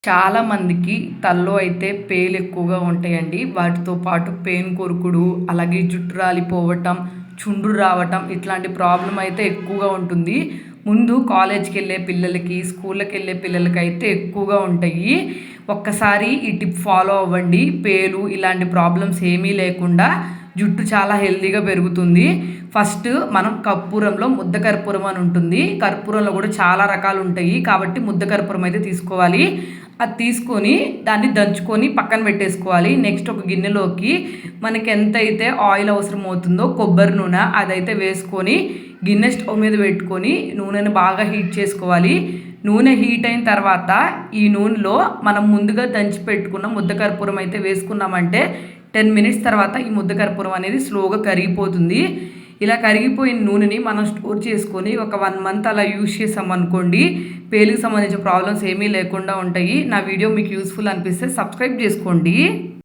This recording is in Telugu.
చాలామందికి తలలో అయితే పేలు ఎక్కువగా ఉంటాయండి. వాటితో పాటు పేను కొరుకుడు, అలాగే జుట్టు రాలిపోవటం, చుండ్రు రావటం ఇట్లాంటి ప్రాబ్లమ్ అయితే ఎక్కువగా ఉంటుంది. ముందు కాలేజ్‌కెళ్ళే పిల్లలకి, స్కూళ్ళకెళ్ళే పిల్లలకైతే ఎక్కువగా ఉంటాయి. ఒక్కసారి ఈ టిప్ ఫాలో అవ్వండి. పేలు ఇలాంటి ప్రాబ్లమ్స్ ఏమీ లేకుండా జుట్టు చాలా హెల్తీగా పెరుగుతుంది. ఫస్ట్ మనం కర్పూరంలో ముద్ద కర్పూరం అని ఉంటుంది. కర్పూరంలో కూడా చాలా రకాలు ఉంటాయి. కాబట్టి ముద్ద కర్పూరం అయితే తీసుకోవాలి. అది తీసుకొని దాన్ని దంచుకొని పక్కన పెట్టేసుకోవాలి. నెక్స్ట్ ఒక గిన్నెలోకి మనకి ఎంతైతే ఆయిల్ అవసరం అవుతుందో కొబ్బరి నూనె అదైతే వేసుకొని గిన్నె స్టవ్ మీద పెట్టుకొని నూనెను బాగా హీట్ చేసుకోవాలి. నూనె హీట్ అయిన తర్వాత ఈ నూనెలో మనం ముందుగా దంచి పెట్టుకున్న ముద్ద కర్పూరం అయితే వేసుకున్నామంటే 10 మినిట్స్ తర్వాత ఈ ముద్ద కర్పూరం అనేది స్లోగా కరిగిపోతుంది. ఇలా కరిగిపోయిన నూనెని మనం స్టోర్ చేసుకొని ఒక 1 మంత్ అలా యూజ్ చేసామనుకోండి, పేలుకి సంబంధించిన ప్రాబ్లమ్స్ ఏమీ లేకుండా ఉంటాయి. నా వీడియో మీకు యూస్ఫుల్ అనిపిస్తే సబ్స్క్రైబ్ చేసుకోండి.